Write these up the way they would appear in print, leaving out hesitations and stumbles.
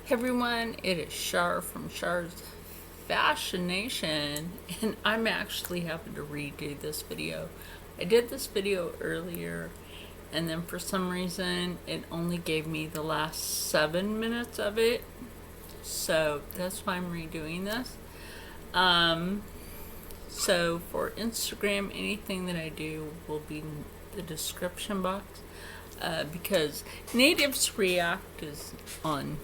Hey everyone, it is Char from Char's Fashion Nation, and I'm actually having to redo this video. I did this video earlier, and then for some reason it only gave me the last 7 minutes of it, so that's why I'm redoing this. So for Instagram, anything that I do will be in the description box, because Natives React is on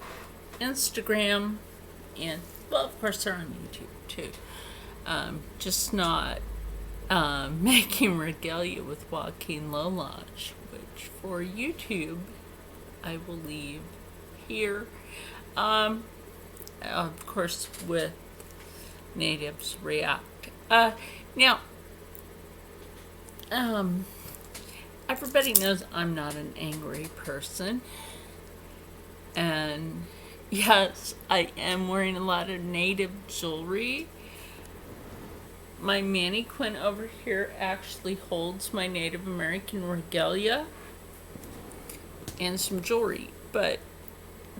Instagram, and well, of course they're on YouTube too. Just not making regalia with Joaquin Lolage, which for YouTube I will leave here. Of course, with Natives React. Now, everybody knows I'm not an angry person, and yes, I am wearing a lot of native jewelry. My mannequin over here actually holds my Native American regalia and some jewelry, but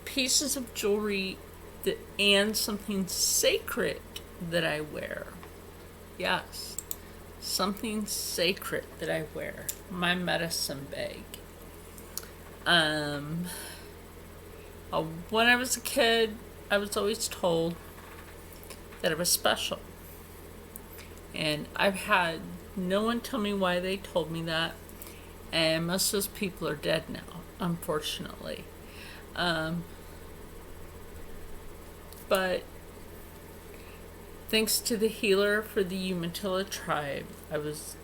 pieces of jewelry and something sacred that I wear. Yes, something sacred that I wear. My medicine bag. When I was a kid, I was always told that I was special. And I've had no one tell me why they told me that. And most of those people are dead now, unfortunately. But thanks to the healer for the Umatilla tribe, I was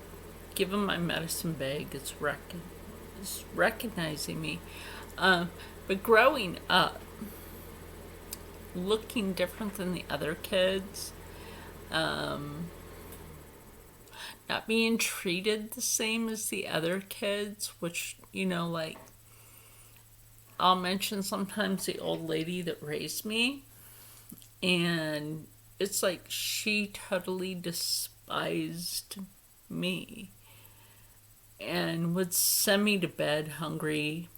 given my medicine bag. It's recognizing me. But growing up, looking different than the other kids, not being treated the same as the other kids, which, like, I'll mention sometimes the old lady that raised me, and it's like she totally despised me and would send me to bed hungry.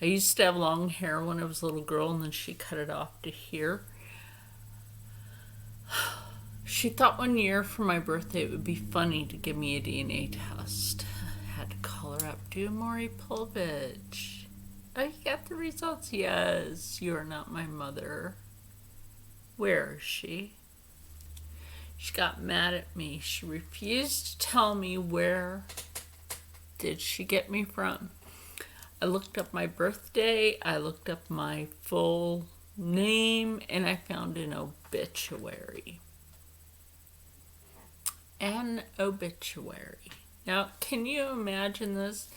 I used to have long hair when I was a little girl, and then she cut it off to here. She thought one year for my birthday it would be funny to give me a DNA test. I had to call her up. Do Maury Povich. I got the results. Yes, you are not my mother. Where is she? She got mad at me. She refused to tell me where did she get me from. I looked up my birthday, I looked up my full name, and I found an obituary. An obituary. Now, can you imagine this?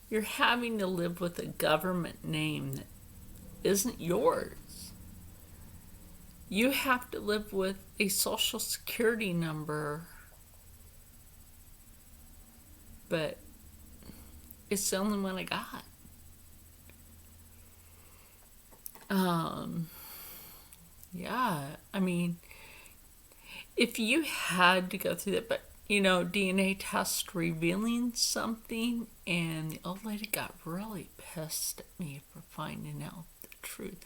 You're having to live with a government name that isn't yours. You have to live with a social security number, but it's the only one I got. Yeah, I mean, if you had to go through that, but DNA test revealing something, and the old lady got really pissed at me for finding out the truth.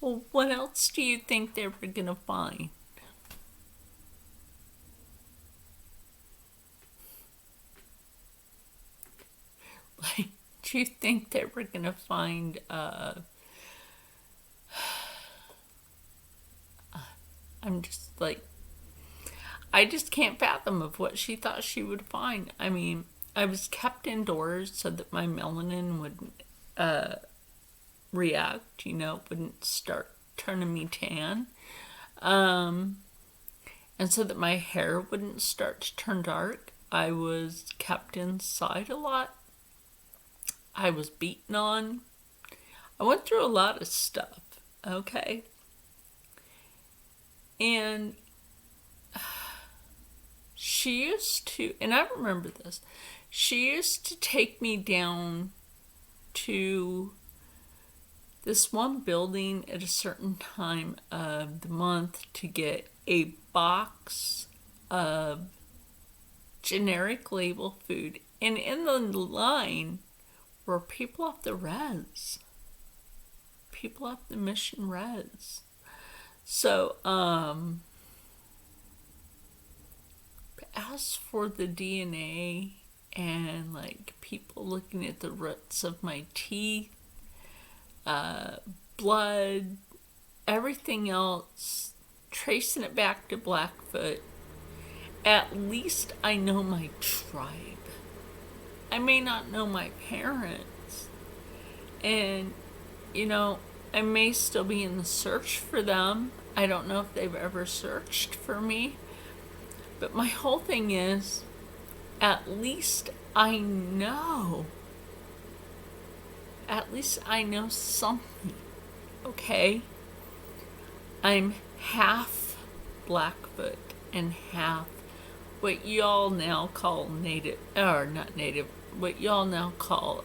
Well, what else do you think they were gonna find? Like, do you think they were gonna find I'm just like, I just can't fathom of what she thought she would find. I mean, I was kept indoors so that my melanin wouldn't react, wouldn't start turning me tan. And so that my hair wouldn't start to turn dark. I was kept inside a lot. I was beaten on. I went through a lot of stuff, okay? And she used to, and I remember this, she used to take me down to this one building at a certain time of the month to get a box of generic label food. And in the line were people off the res. people up the mission res. So, as for the DNA and like people looking at the roots of my teeth, blood, everything else, tracing it back to Blackfoot, at least I know my tribe. I may not know my parents, and I may still be in the search for them. I don't know if they've ever searched for me. But my whole thing is, at least I know. At least I know something, okay? I'm half Blackfoot and half what y'all now call native, or not native, what y'all now call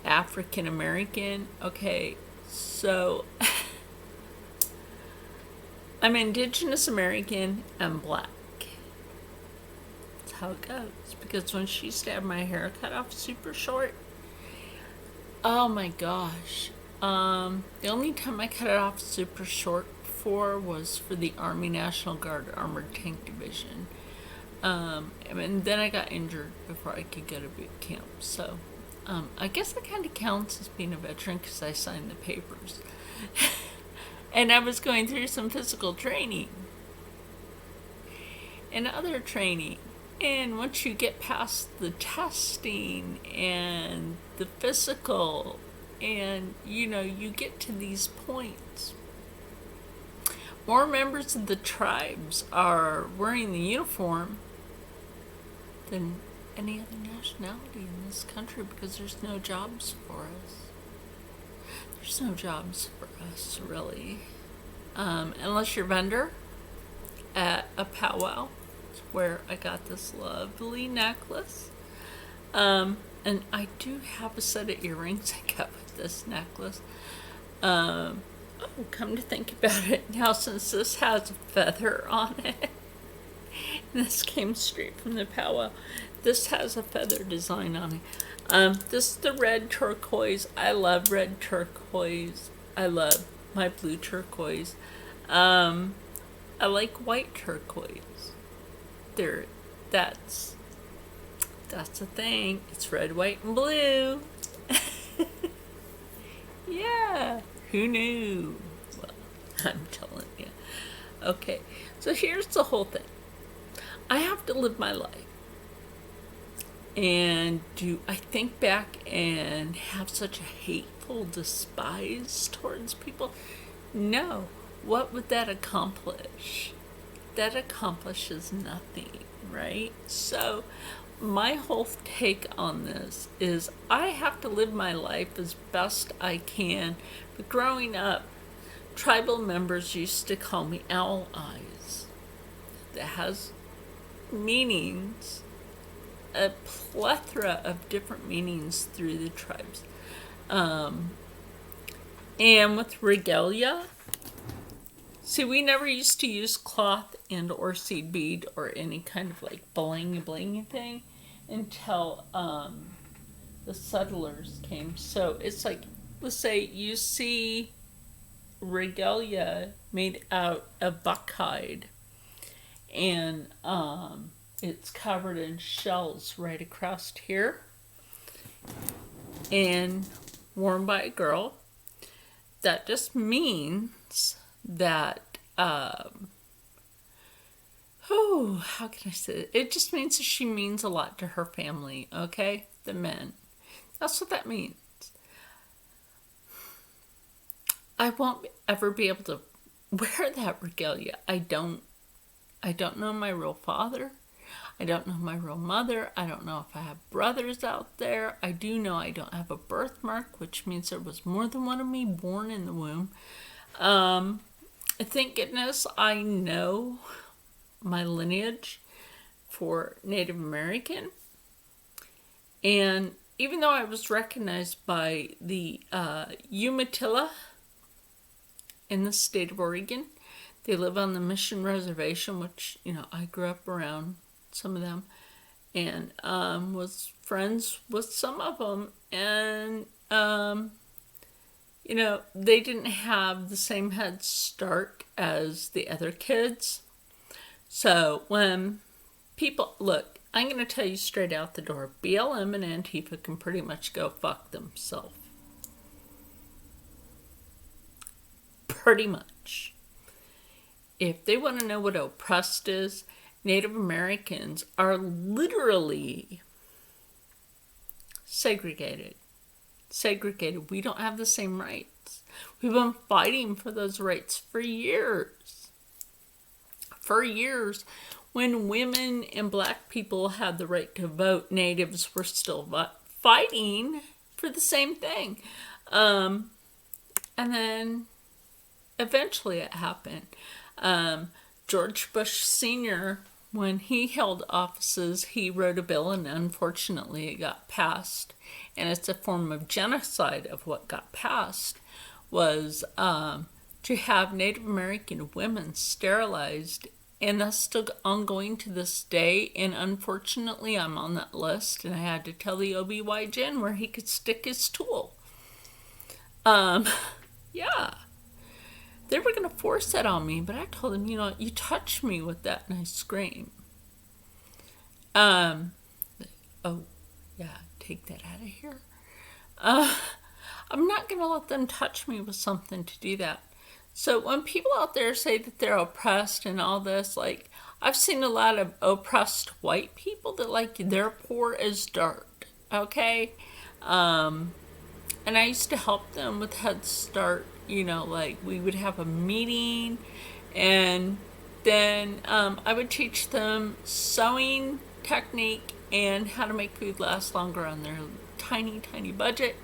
African American. Okay, so I'm Indigenous American and Black. That's how it goes. Because when she used to have my hair cut off super short, oh my gosh. The only time I cut it off super short for was for the Army National Guard Armored Tank Division. And then I got injured before I could go to boot camp. So I guess that kind of counts as being a veteran because I signed the papers. And I was going through some physical training and other training. And once you get past the testing and the physical, and you get to these points, more members of the tribes are wearing the uniform than any other nationality in this country because there's no jobs for us. There's no jobs for us, really. Unless you're a vendor at a powwow, where I got this lovely necklace. And I do have a set of earrings I got with this necklace. Come to think about it now, since this has a feather on it, and this came straight from the powwow, this has a feather design on it. This is the red turquoise. I love red turquoise. I love my blue turquoise. I like white turquoise. That's a thing. It's red, white, and blue. Yeah. Who knew? Well, I'm telling you. Okay, so here's the whole thing. I have to live my life. And do I think back and have such a hateful despise towards people? No. What would that accomplish? That accomplishes nothing, right? So my whole take on this is I have to live my life as best I can. But growing up, tribal members used to call me Owl Eyes. That has meanings, a plethora of different meanings through the tribes. And with regalia, see, we never used to use cloth and or seed bead or any kind of like bling thing until the settlers came. So it's like, let's say you see regalia made out of buckhide, and it's covered in shells right across here and worn by a girl. That just means that how can I say it? It just means that she means a lot to her family, okay? The men. That's what that means. I won't ever be able to wear that regalia. I don't know my real father. I don't know my real mother. I don't know if I have brothers out there. I do know I don't have a birthmark, which means there was more than one of me born in the womb. Thank goodness I know my lineage for Native American. And even though I was recognized by the Umatilla in the state of Oregon, they live on the Mission Reservation, which, I grew up around some of them, and was friends with some of them. And they didn't have the same head start as the other kids. So when people, look, I'm going to tell you straight out the door, BLM and Antifa can pretty much go fuck themselves. Pretty much. If they want to know what oppressed is, Native Americans are literally segregated. We don't have the same rights. We've been fighting for those rights for years. For years, when women and black people had the right to vote, natives were still fighting for the same thing. And then eventually it happened. George Bush Sr., when he held offices, he wrote a bill, and unfortunately it got passed. And it's a form of genocide of what got passed, was to have Native American women sterilized. And that's still ongoing to this day. And unfortunately, I'm on that list, and I had to tell the OB-GYN where he could stick his tool. Yeah. They were going to force that on me, but I told them, you touch me with that, and I scream. Oh, yeah, take that out of here. I'm not going to let them touch me with something to do that. So when people out there say that they're oppressed and all this, like, I've seen a lot of oppressed white people that, like, they're poor as dirt, okay? And I used to help them with Head Start. Like, we would have a meeting, and then I would teach them sewing technique and how to make food last longer on their tiny, tiny budget.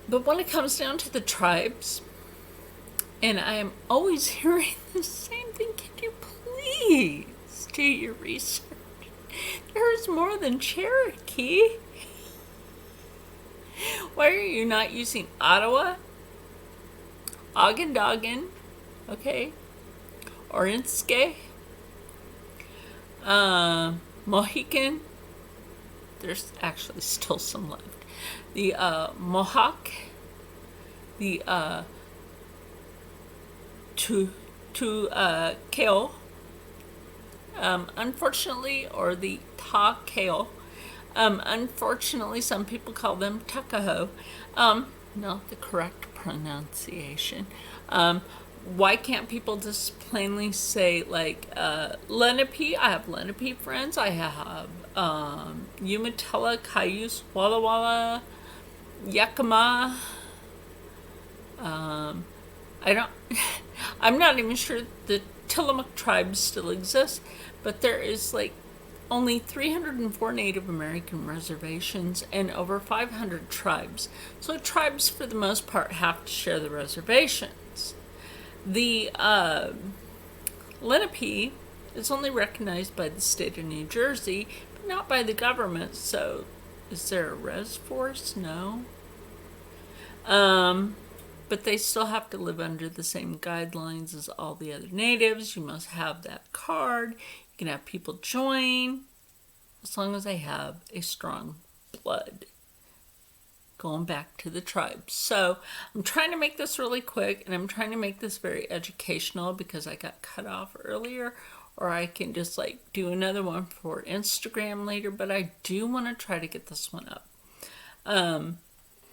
But when it comes down to the tribes, and I am always hearing the same thing, can you please do your research? There's more than Cherokee. Why are you not using Ottawa, Okanagan, okay, Orinske, Mohican? There's actually still some left. The Mohawk, the Kale, unfortunately, or the Ta-Kale. Unfortunately, some people call them Tuckahoe. Not the correct pronunciation. Why can't people just plainly say, like, Lenape? I have Lenape friends. I have Umatilla, Cayuse, Walla Walla, Yakima. I'm not even sure the Tillamook tribes still exist, but there is, like, only 304 Native American reservations and over 500 tribes. So tribes, for the most part, have to share the reservations. The Lenape is only recognized by the state of New Jersey, but not by the government. So is there a res force? No. But they still have to live under the same guidelines as all the other natives. You must have that card. You can have people join as long as they have a strong blood. Going back to the tribes. So I'm trying to make this really quick, and I'm trying to make this very educational because I got cut off earlier, or I can just like do another one for Instagram later, but I do want to try to get this one up.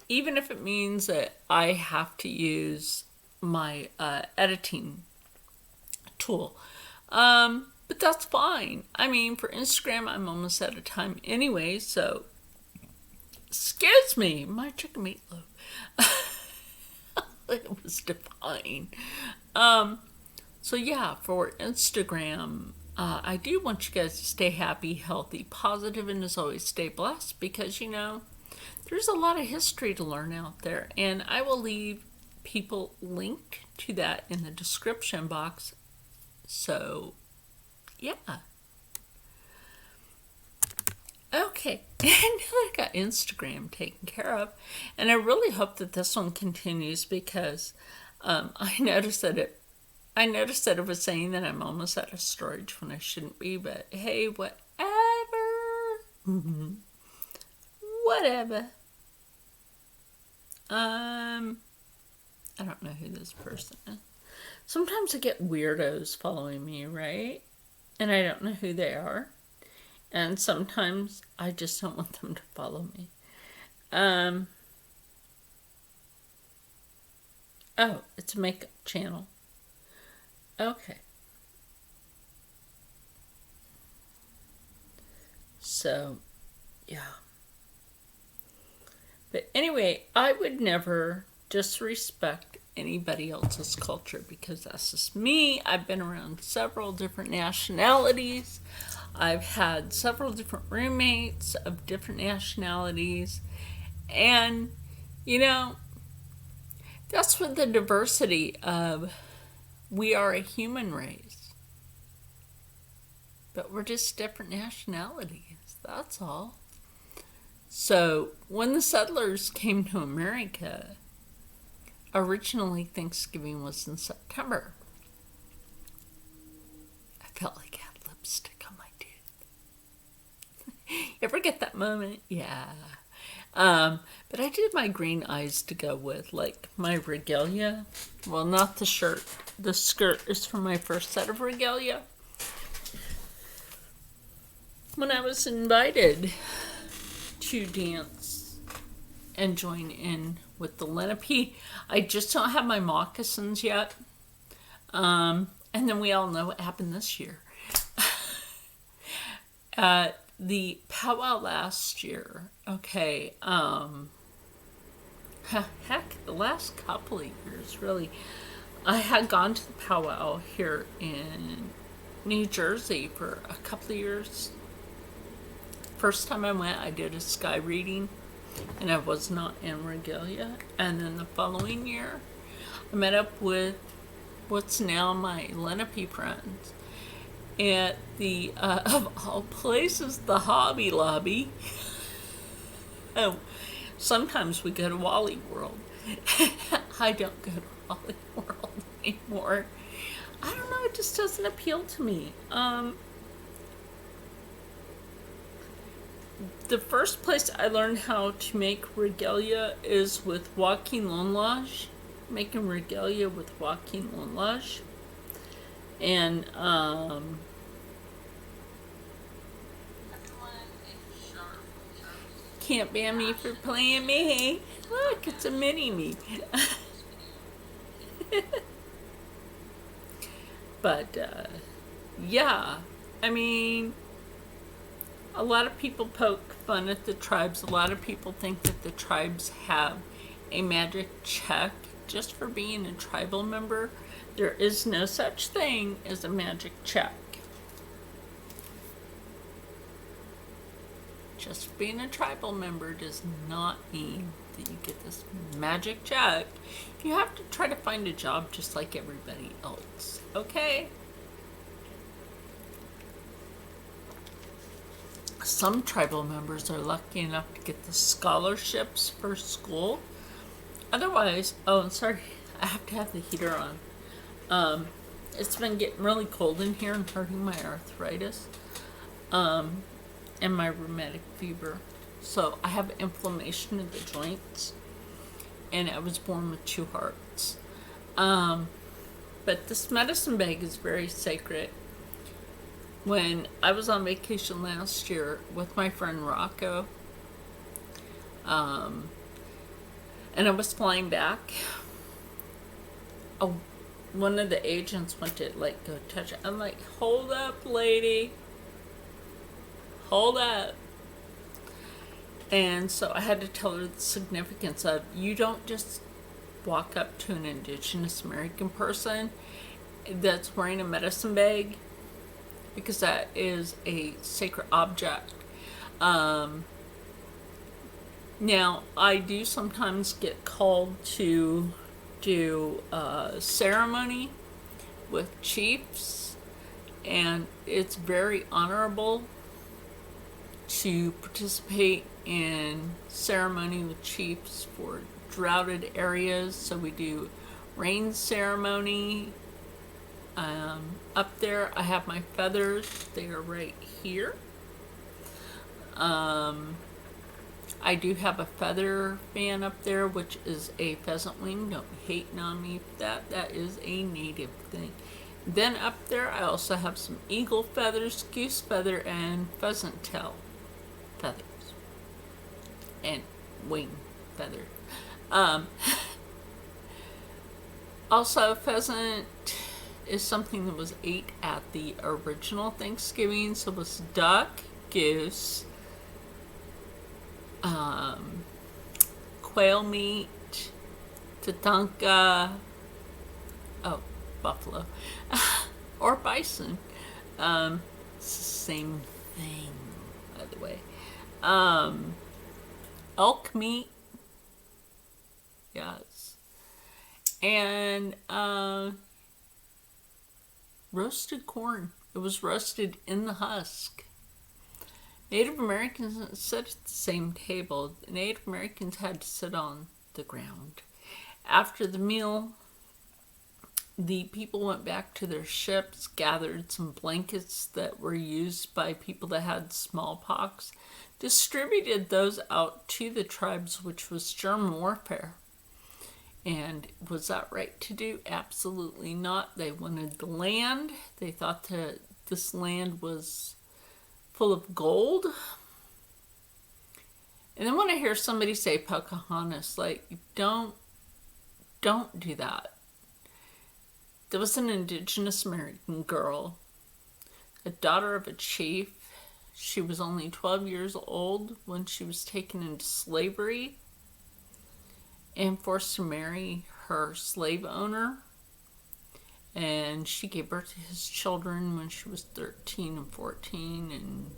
Even if it means that I have to use my editing tool. But that's fine. I mean, for Instagram, I'm almost out of time anyway, so excuse me, my chicken meatloaf. It was divine. So yeah, for Instagram, I do want you guys to stay happy, healthy, positive, and as always, stay blessed, because, there's a lot of history to learn out there, and I will leave people linked to that in the description box. So, yeah. Okay, and now I got Instagram taken care of, and I really hope that this one continues, because I noticed that it was saying that I'm almost out of storage when I shouldn't be, but hey, whatever. Whatever. Um, I don't know who this person is. Sometimes I get weirdos following me, right? And I don't know who they are. And sometimes I just don't want them to follow me. Um, oh, it's a makeup channel. Okay. So, yeah. But anyway, I would never disrespect anybody else's culture because that's just me. I've been around several different nationalities. I've had several different roommates of different nationalities. And, you know, that's what the diversity of we are a human race. But we're just different nationalities. That's all. So when the settlers came to America, originally Thanksgiving was in September. I felt like I had lipstick on my tooth. You ever get that moment? Yeah. But I did my green eyes to go with, like, my regalia. Well, not the shirt. The skirt is from my first set of regalia. When I was invited to dance and join in with the Lenape, I just don't have my moccasins yet. And then we all know what happened this year. The powwow last year, okay, heck, the last couple of years, really, I had gone to the powwow here in New Jersey for a couple of years. First time I went, I did a sky reading, and I was not in regalia. And then the following year, I met up with what's now my Lenape friends at the, of all places, the Hobby Lobby. Oh, sometimes we go to Wally World. I don't go to Wally World anymore. I don't know, it just doesn't appeal to me. The first place I learned how to make regalia is with Joaquin Lonlage. Making regalia with Joaquin Lonlage. And, can't ban me for playing me. Look, it's a mini me. But, yeah, I mean, a lot of people poke fun at the tribes. A lot of people think that the tribes have a magic check just for being a tribal member. There is no such thing as a magic check. Just being a tribal member does not mean that you get this magic check. You have to try to find a job just like everybody else, okay? Some tribal members are lucky enough to get the scholarships for school. Otherwise, oh, I'm sorry, I have to have the heater on. It's been getting really cold in here and hurting my arthritis. And my rheumatic fever. So I have inflammation of the joints, and I was born with 2 hearts. But this medicine bag is very sacred. When I was on vacation last year with my friend Rocco, and I was flying back, one of the agents went to like go touch it. I'm like, hold up, lady. Hold up. And so I had to tell her the significance of, you don't just walk up to an Indigenous American person that's wearing a medicine bag, because that is a sacred object. Now, I do sometimes get called to do a ceremony with chiefs, and it's very honorable to participate in ceremony with chiefs for droughted areas. So we do rain ceremony. Up there I have my feathers. They are right here. I do have a feather fan up there, which is a pheasant wing. Don't hate on me for that. That is a native thing. Then up there, I also have some eagle feathers, goose feather, and pheasant tail feathers. And wing feather. Um, Also, pheasant is something that was ate at the original Thanksgiving. So it was duck, goose, quail meat, tatanka, buffalo, or bison. It's the same thing, by the way. Elk meat, yes. And roasted corn. It was roasted in the husk. Native Americans sat at the same table. Native Americans had to sit on the ground. After the meal, the people went back to their ships, gathered some blankets that were used by people that had smallpox, distributed those out to the tribes, which was germ warfare. And was that right to do? Absolutely not. They wanted the land. They thought that this land was full of gold. And then when I hear somebody say Pocahontas, like, don't do that. There was an indigenous American girl, a daughter of a chief. She was only 12 years old when she was taken into slavery and forced to marry her slave owner. And she gave birth to his children when she was 13 and 14, and,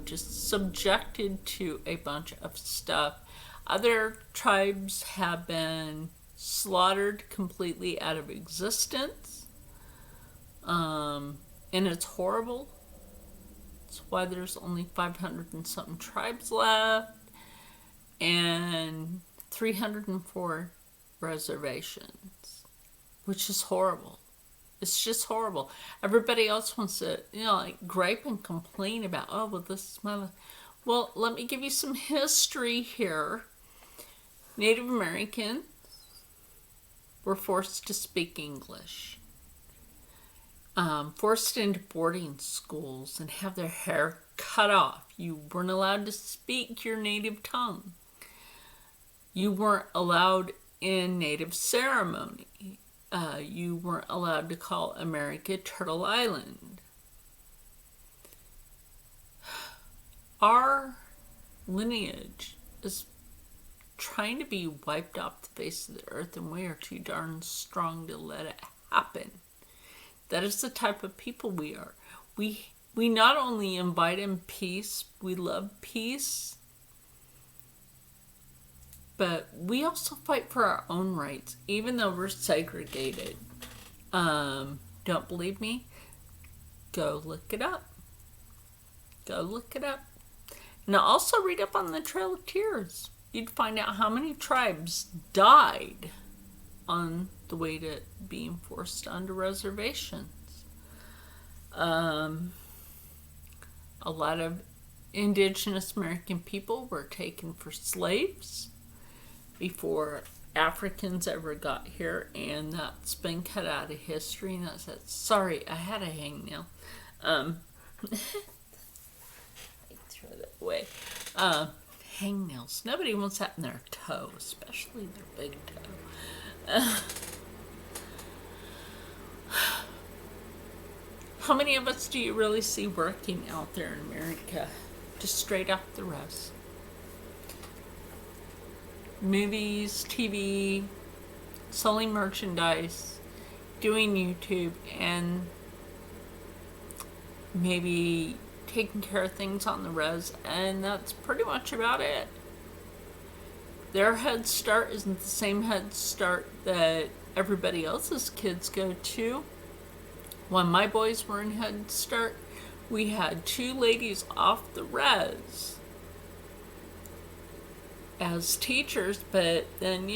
just subjected to a bunch of stuff. Other tribes have been slaughtered completely out of existence. And it's horrible. That's why there's only 500 and something tribes left. And 304 reservations, which is horrible. It's just horrible. Everybody else wants to, gripe and complain about, oh, well, this is my life. Well, let me give you some history here. Native Americans were forced to speak English, forced into boarding schools and have their hair cut off. You weren't allowed to speak your native tongue. You weren't allowed in native ceremony. You weren't allowed to call America Turtle Island. Our lineage is trying to be wiped off the face of the earth, and we are too darn strong to let it happen. That is the type of people we are. We not only invite in peace, we love peace, but we also fight for our own rights, even though we're segregated. Don't believe me? Go look it up. Go look it up. And also read up on the Trail of Tears. You'd find out how many tribes died on the way to being forced onto reservations. A lot of indigenous American people were taken for slaves before Africans ever got here, and that's been cut out of history. And that's it. Sorry, I had a hangnail. I throw that away. Hangnails. Nobody wants that in their toe, especially their big toe. How many of us do you really see working out there in America? Just straight off the rest. Movies, TV, selling merchandise, doing YouTube, and maybe taking care of things on the res, and that's pretty much about it. Their Head Start isn't the same Head Start that everybody else's kids go to. When my boys were in Head Start, we had 2 ladies off the res as teachers, but then,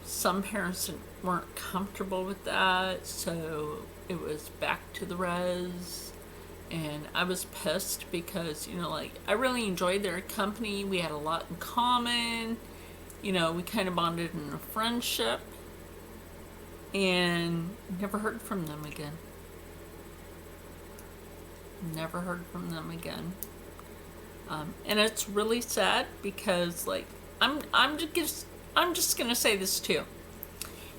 some parents weren't comfortable with that, so it was back to the res. And I was pissed because, like, I really enjoyed their company. We had a lot in common. We kind of bonded in a friendship. And never heard from them again. Never heard from them again. And it's really sad because, like, I'm just gonna say this too.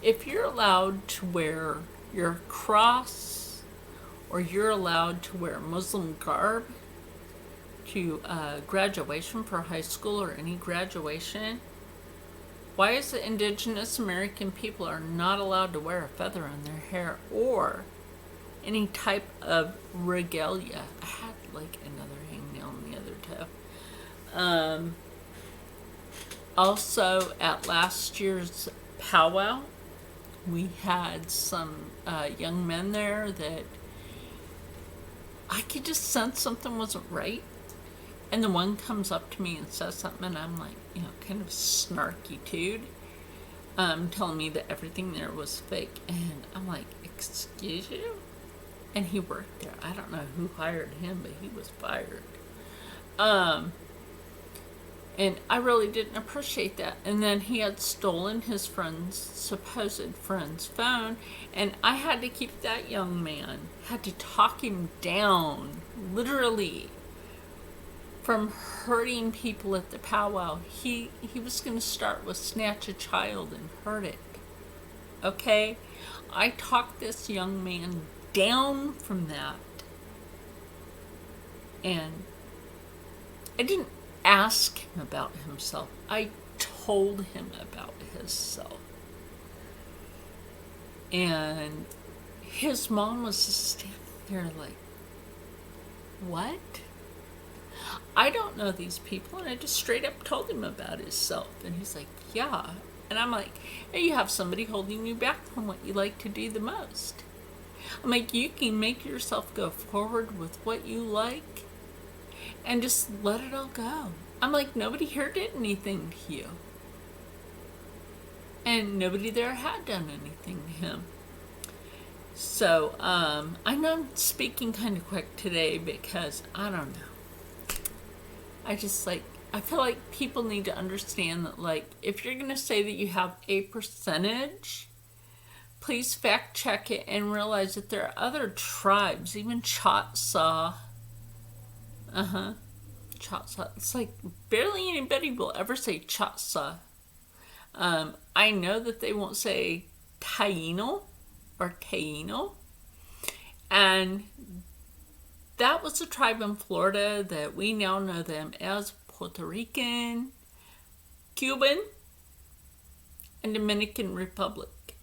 If you're allowed to wear your cross, or you're allowed to wear Muslim garb to graduation for high school or any graduation, why is it Indigenous American people are not allowed to wear a feather in their hair or any type of regalia? I had like another hangnail on the other toe. Also, at last year's powwow, we had some young men there that I could just sense something wasn't right. And the one comes up to me and says something, and I'm like, kind of snarky dude, telling me that everything there was fake. And I'm like, excuse you? And he worked there. I don't know who hired him, but he was fired. And I really didn't appreciate that. And then he had stolen his supposed friend's phone, and I had to keep that young man, had to talk him down, literally, from hurting people at the powwow. He was going to start with snatch a child and hurt it. Okay? I talked this young man down from that. And I didn't ask him about himself. I told him about himself. And his mom was just standing there like, what? I don't know these people. And I just straight up told him about himself. And he's like, yeah. And I'm like, hey, you have somebody holding you back from what you like to do the most. I'm like, you can make yourself go forward with what you like and just let it all go. I'm like, nobody here did anything to you. And nobody there had done anything to him. So, I know I'm speaking kind of quick today because, I don't know. I feel like people need to understand that, like, if you're going to say that you have a percentage, please fact check it and realize that there are other tribes, even Choctaw. Choctaw. It's like barely anybody will ever say Choctaw. I know that they won't say Taino or Taino. And that was a tribe in Florida that we now know them as Puerto Rican, Cuban, and Dominican Republic.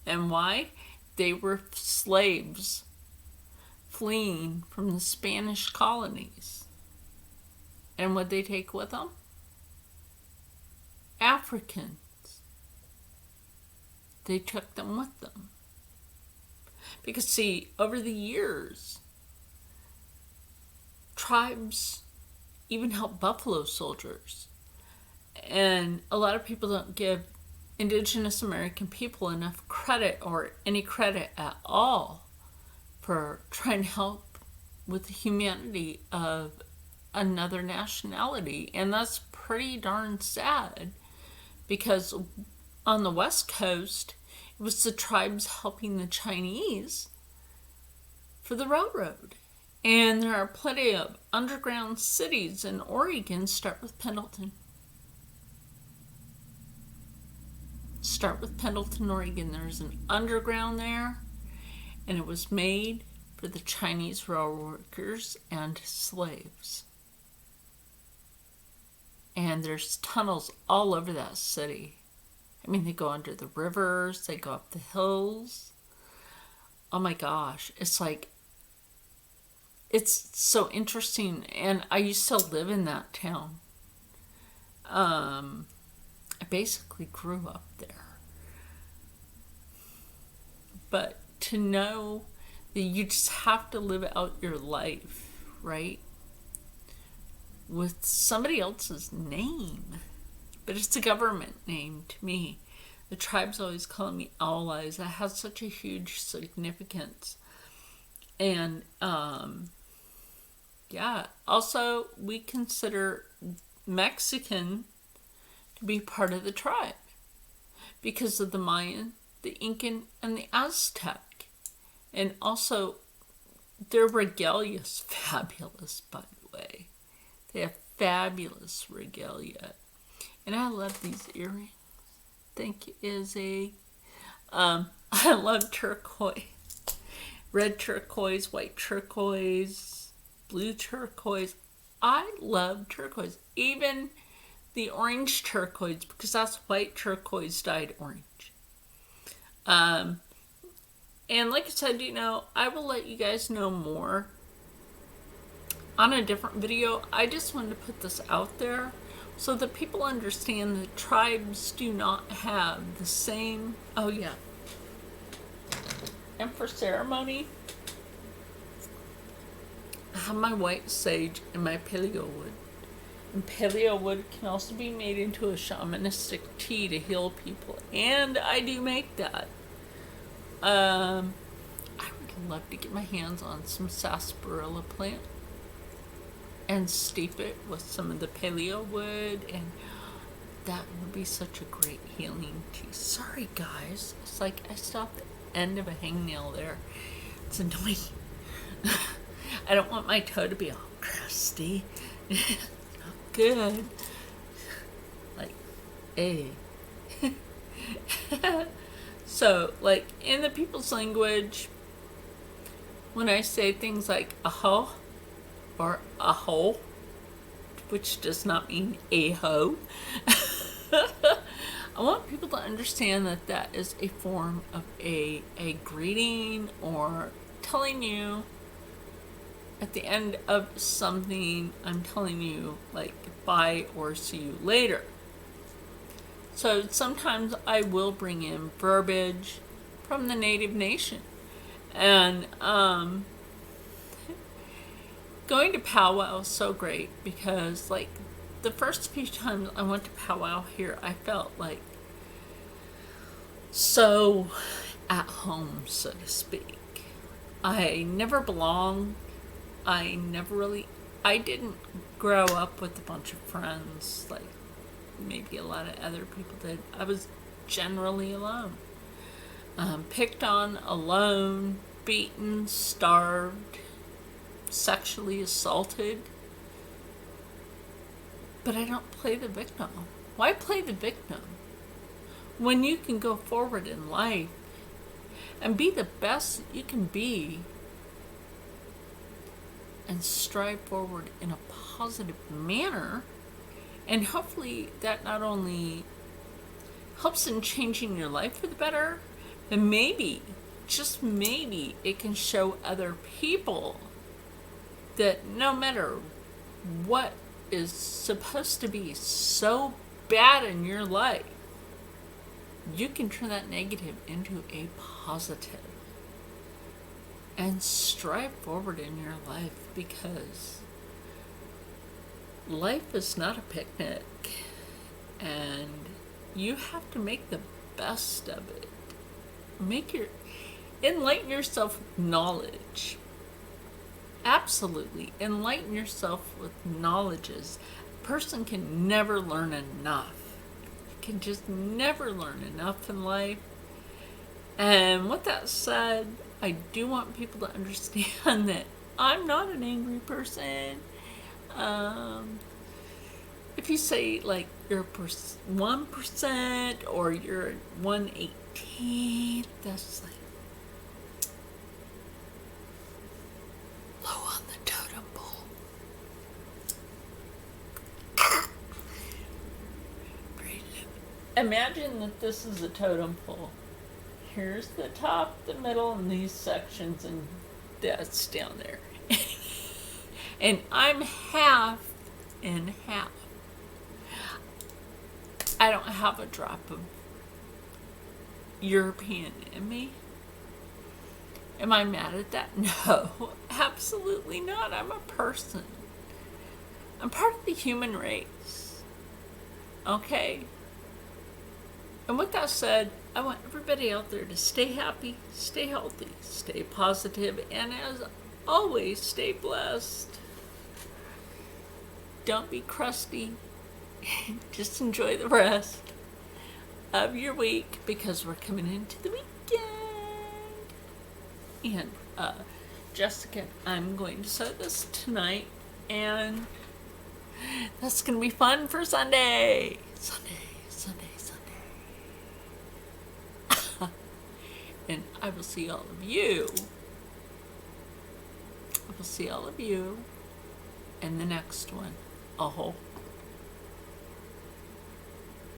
And why? They were slaves fleeing from the Spanish colonies. And what they take with them? Africans. They took them with them. Because, see, over the years, tribes even helped buffalo soldiers. And a lot of people don't give Indigenous American people enough credit, or any credit at all, for trying to help with the humanity of another nationality. And that's pretty darn sad, because on the West Coast, it was the tribes helping the Chinese for the railroad. And there are plenty of underground cities in Oregon. Start with Pendleton. Start with Pendleton, Oregon. There's an underground there, and it was made for the Chinese railroad workers and slaves. And there's tunnels all over that city. I mean, they go under the rivers, they go up the hills. Oh my gosh, it's like, it's so interesting. And I used to live in that town. I basically grew up there. But to know that you just have to live out your life, right, with somebody else's name. But it's a government name to me. The tribe's always calling me Owl Eyes. That has such a huge significance. And yeah, also we consider Mexican to be part of the tribe because of the Mayan, the Incan, and the Aztec. And also, their regalia is fabulous, by the way. They have fabulous regalia. And I love these earrings. Thank you, Izzy. I love turquoise. Red turquoise, white turquoise, blue turquoise. I love turquoise. Even the orange turquoise, because that's white turquoise dyed orange. And like I said, I will let you guys know more on a different video. I just wanted to put this out there so that people understand that tribes do not have the same. Oh, yeah. And for ceremony, I have my white sage and my paleo wood. And paleo wood can also be made into a shamanistic tea to heal people. And I do make that. I would love to get my hands on some sarsaparilla plant and steep it with some of the paleo wood, and that would be such a great healing tea. Sorry guys, it's like I stopped at the end of a hangnail there. It's annoying. I don't want my toe to be all crusty. Not good. Like, hey. So, like, in the people's language, when I say things like aho or aho, which does not mean a ho, I want people to understand that that is a form of a greeting, or telling you at the end of something, I'm telling you, like, bye or see you later. So sometimes I will bring in verbiage from the native nation. And going to powwow is so great because, like, the first few times I went to powwow here, I felt like so at home, so to speak. I never belonged. I didn't grow up with a bunch of friends like maybe a lot of other people did. I was generally alone. Picked on, alone, beaten, starved, sexually assaulted. But I don't play the victim. Why play the victim when you can go forward in life and be the best you can be and strive forward in a positive manner? And hopefully that not only helps in changing your life for the better, but maybe, just maybe, it can show other people that no matter what is supposed to be so bad in your life, you can turn that negative into a positive and strive forward in your life, because life is not a picnic and you have to make the best of it. Enlighten yourself with knowledge. Absolutely. Enlighten yourself with knowledges. A person can never learn enough. You can just never learn enough in life. And with that said, I do want people to understand that I'm not an angry person. If you say like you're 1% or you're 1/18, that's like low on the totem pole. Imagine that this is a totem pole. Here's the top, the middle, and these sections, and that's down there. And I'm half and half. I don't have a drop of European in me. Am I mad at that? No, absolutely not. I'm a person. I'm part of the human race. Okay? And with that said, I want everybody out there to stay happy, stay healthy, stay positive, and as always, stay blessed. Don't be crusty. Just enjoy the rest of your week because we're coming into the weekend. And Jessica, I'm going to sew this tonight, and that's going to be fun for Sunday. Sunday. And I will see all of you. I will see all of you in the next one.